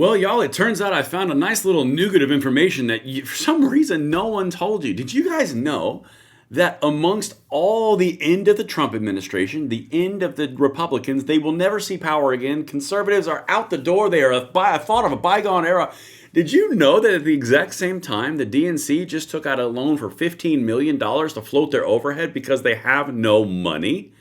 Well, y'all, it turns out I found a nice little nugget of information that for some reason no one told you. Did you guys know that amongst all the end of the Trump administration, the end of the Republicans, they will never see power again? Conservatives are out the door. They are a thought of a bygone era. Did you know that at the exact same time, the DNC just took out a loan for $15 million to float their overhead because they have no money?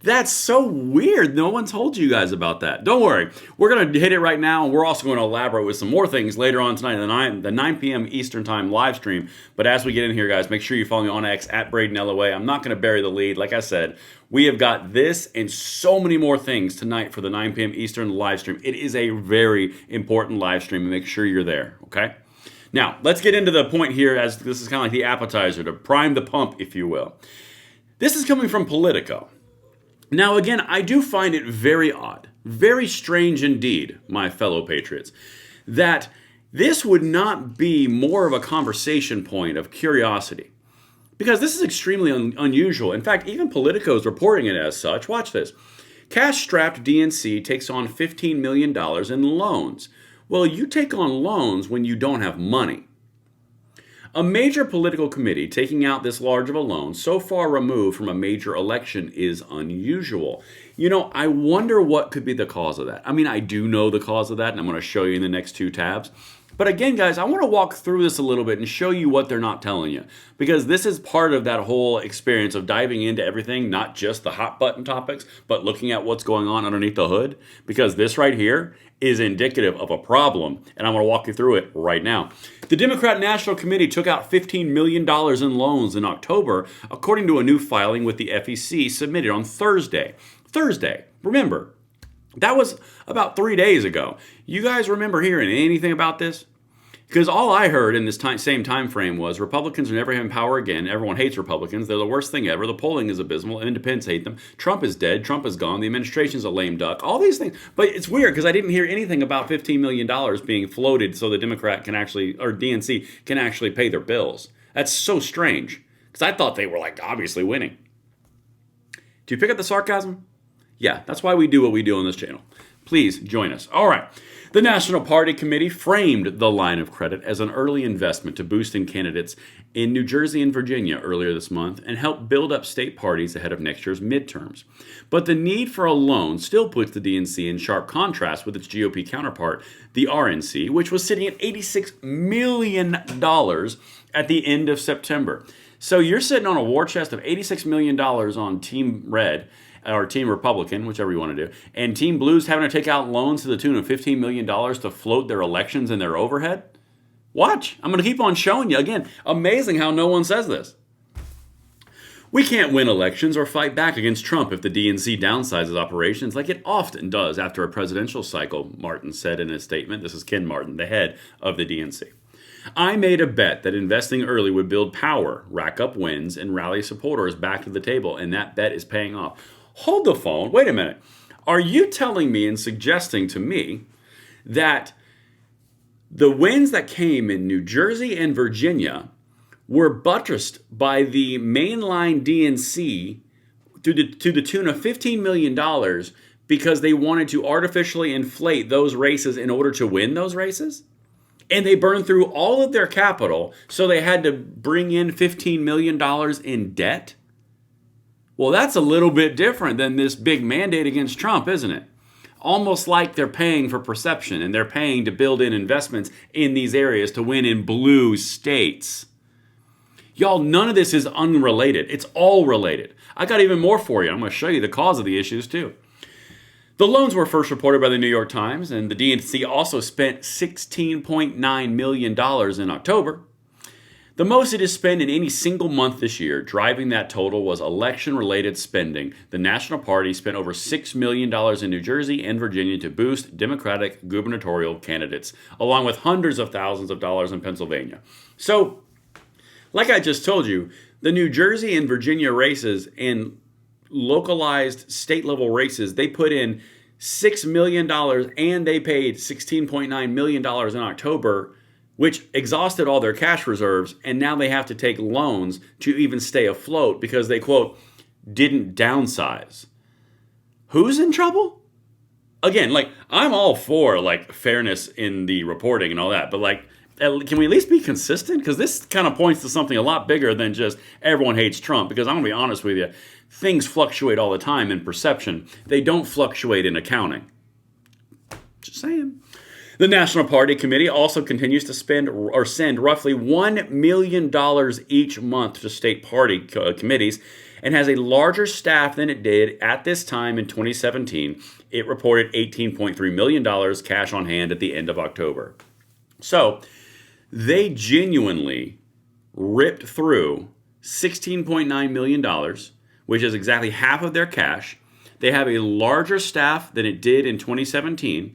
That's so weird. No one told you guys about that. Don't worry. We're going to hit it right now, and we're also going to elaborate with some more things later on tonight in the 9 p.m. Eastern Time live stream. But as we get in here, guys, make sure you follow me on X at Braden LOA. I'm not going to bury the lead. Like I said, we have got this and so many more things tonight for the 9 p.m. Eastern live stream. It is a very important live stream, and make sure you're there, okay? Now, let's get into the point here, as this is kind of like the appetizer, to prime the pump, if you will. This is coming from Politico. Now, again, I do find it very odd, very strange indeed, my fellow patriots, that this would not be more of a conversation point of curiosity. Because this is extremely unusual. In fact, even Politico is reporting it as such. Watch this. Cash-strapped DNC takes on $15 million in loans. Well, you take on loans when you don't have money. A major political committee taking out this large of a loan so far removed from a major election is unusual. You know, I wonder what could be the cause of that. I mean, I do know the cause of that, and I'm going to show you in the next two tabs. But again, guys, I want to walk through this a little bit and show you what they're not telling you. Because this is part of that whole experience of diving into everything, not just the hot button topics, but looking at what's going on underneath the hood. Because this right here is indicative of a problem, and I'm going to walk you through it right now. The Democrat National Committee took out $15 million in loans in October, according to a new filing with the FEC submitted on Thursday. Remember, that was about 3 days ago. You guys remember hearing anything about this? Because all I heard in this same time frame was Republicans are never having power again. Everyone hates Republicans. They're the worst thing ever. The polling is abysmal. Independents hate them. Trump is dead. Trump is gone. The administration's a lame duck. All these things. But it's weird because I didn't hear anything about $15 million being floated so the Democrat can actually, or DNC can actually pay their bills. That's so strange. Because I thought they were like obviously winning. Do you pick up the sarcasm? Yeah, that's why we do what we do on this channel. Please join us. All right. The National Party Committee framed the line of credit as an early investment to boosting candidates in New Jersey and Virginia earlier this month and help build up state parties ahead of next year's midterms. But the need for a loan still puts the DNC in sharp contrast with its GOP counterpart, the RNC, which was sitting at $86 million at the end of September. So you're sitting on a war chest of $86 million on Team Red, or Team Republican, whichever you want to do, and Team Blue's having to take out loans to the tune of $15 million to float their elections and their overhead? Watch. I'm going to keep on showing you. Again, amazing how no one says this. We can't win elections or fight back against Trump if the DNC downsizes operations like it often does after a presidential cycle, Martin said in his statement. This is Ken Martin, the head of the DNC. I made a bet that investing early would build power, rack up wins, and rally supporters back to the table, and that bet is paying off. Hold the phone. Wait a minute. Are you telling me and suggesting to me that the wins that came in New Jersey and Virginia were buttressed by the mainline DNC to the tune of $15 million because they wanted to artificially inflate those races in order to win those races? And they burned through all of their capital, so they had to bring in $15 million in debt? Well, that's a little bit different than this big mandate against Trump, isn't it? Almost like they're paying for perception and they're paying to build in investments in these areas to win in blue states. Y'all, none of this is unrelated. It's all related. I got even more for you. I'm going to show you the cause of the issues too. The loans were first reported by the New York Times, and the DNC also spent $16.9 million in October. The most it has spent in any single month this year. Driving that total was election-related spending. The National Party spent over $6 million in New Jersey and Virginia to boost Democratic gubernatorial candidates, along with hundreds of thousands of dollars in Pennsylvania. So, like I just told you, the New Jersey and Virginia races and localized state-level races, they put in $6 million and they paid $16.9 million in October, which exhausted all their cash reserves, and now they have to take loans to even stay afloat because they, quote, didn't downsize. Who's in trouble? again, like, I'm all for like fairness in the reporting and all that, but like, can we at least be consistent? Because this kind of points to something a lot bigger than just everyone hates Trump. Because I'm gonna be honest with you, things fluctuate all the time in perception. They don't fluctuate in accounting. Just saying. The National Party Committee also continues to spend or send roughly $1 million each month to state party committees and has a larger staff than it did at this time in 2017. It reported $18.3 million cash on hand at the end of October. So they genuinely ripped through $16.9 million, which is exactly half of their cash. They have a larger staff than it did in 2017.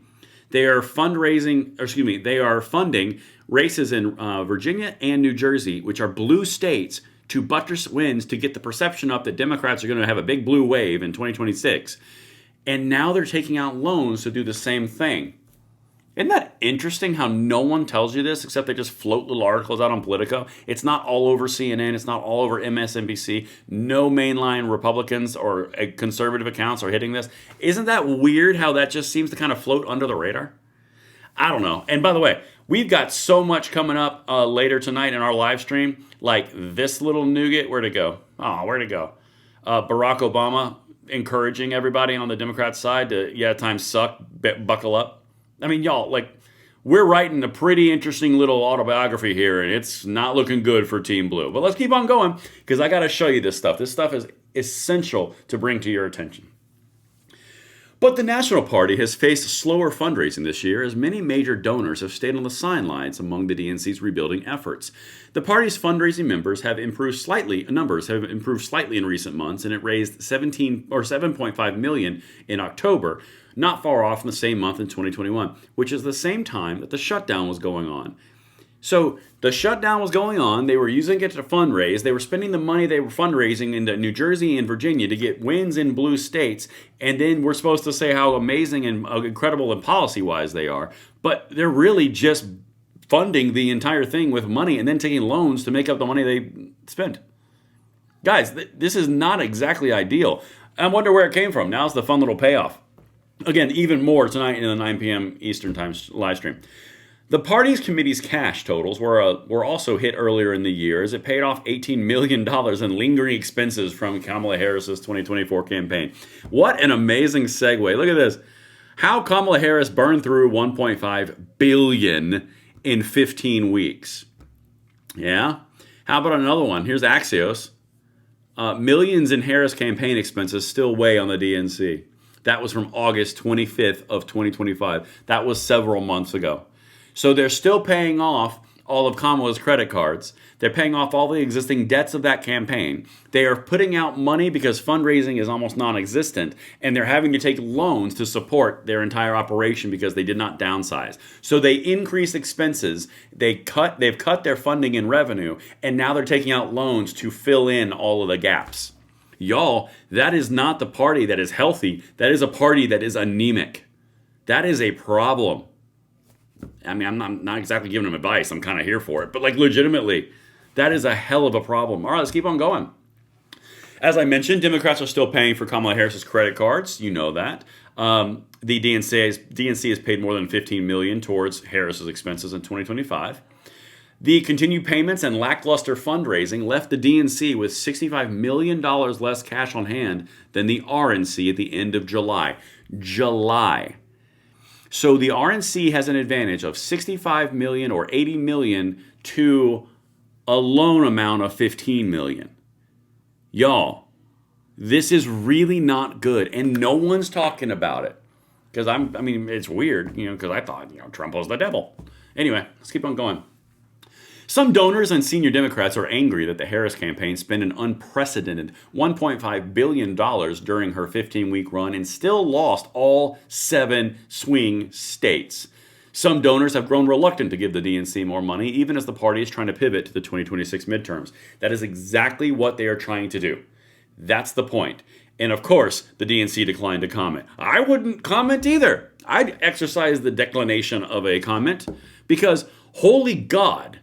They are they are funding races in Virginia and New Jersey, which are blue states, to buttress wins to get the perception up that Democrats are going to have a big blue wave in 2026. And now they're taking out loans to do the same thing. Isn't that interesting how no one tells you this except they just float little articles out on Politico? It's not all over CNN. It's not all over MSNBC. No mainline Republicans or conservative accounts are hitting this. Isn't that weird how that just seems to kind of float under the radar? I don't know. And by the way, we've got so much coming up later tonight in our live stream. Like this little nougat. Where'd it go? Oh, where'd it go? Barack Obama encouraging everybody on the Democrat side to, yeah, times suck, buckle up. I mean, y'all, like, we're writing a pretty interesting little autobiography here, and it's not looking good for Team Blue. But let's keep on going, because I got to show you this stuff. This stuff is essential to bring to your attention. But the National Party has faced slower fundraising this year, as many major donors have stayed on the sidelines among the DNC's rebuilding efforts. The party's fundraising numbers have improved slightly in recent months, and it raised 7.5 million in October, not far off from the same month in 2021, which is the same time that the shutdown was going on. So the shutdown was going on. They were using it to fundraise. They were spending the money they were fundraising in New Jersey and Virginia to get wins in blue states. And then we're supposed to say how amazing and incredible and policy-wise they are. But they're really just funding the entire thing with money and then taking loans to make up the money they spent. Guys, this is not exactly ideal. I wonder where it came from. Now's the fun little payoff. Again, even more tonight in the 9 p.m. Eastern Time live stream. The party's committee's cash totals were also hit earlier in the year as it paid off $18 million in lingering expenses from Kamala Harris's 2024 campaign. What an amazing segue. Look at this. How Kamala Harris burned through $1.5 billion in 15 weeks. Yeah? How about another one? Here's Axios. Millions in Harris campaign expenses still weigh on the DNC. That was from August 25th of 2025. That was several months ago. So they're still paying off all of Kamala's credit cards. They're paying off all the existing debts of that campaign. They are putting out money because fundraising is almost non-existent, and they're having to take loans to support their entire operation because they did not downsize. So they increase expenses, they've cut their funding and revenue, and now they're taking out loans to fill in all of the gaps. Y'all, that is not the party that is healthy. That is a party that is anemic. That is a problem. I mean, I'm not exactly giving them advice. I'm kind of here for it. But like legitimately, that is a hell of a problem. All right, let's keep on going. As I mentioned, Democrats are still paying for Kamala Harris's credit cards. You know that. The DNC has paid more than $15 million towards Harris's expenses in 2025. The continued payments and lackluster fundraising left the DNC with $65 million less cash on hand than the RNC at the end of July. So the RNC has an advantage of $65 million or $80 million to a loan amount of $15 million. Y'all, this is really not good, and no one's talking about it. Because it's weird, because I thought, Trump was the devil. Anyway, let's keep on going. Some donors and senior Democrats are angry that the Harris campaign spent an unprecedented $1.5 billion during her 15-week run and still lost all 7 swing states. Some donors have grown reluctant to give the DNC more money, even as the party is trying to pivot to the 2026 midterms. That is exactly what they are trying to do. That's the point. And of course, the DNC declined to comment. I wouldn't comment either. I'd exercise the declination of a comment because, holy God,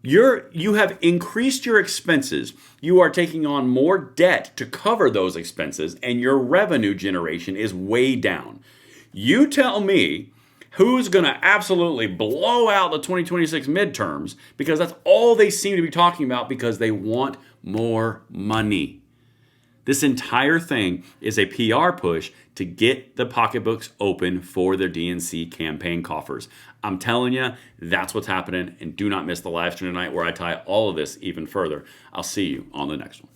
you have increased your expenses. You are taking on more debt to cover those expenses, and your revenue generation is way down. You tell me who's going to absolutely blow out the 2026 midterms, because that's all they seem to be talking about, because they want more money. This entire thing is a PR push to get the pocketbooks open for their DNC campaign coffers. I'm telling you, that's what's happening. And do not miss the live stream tonight, where I tie all of this even further. I'll see you on the next one.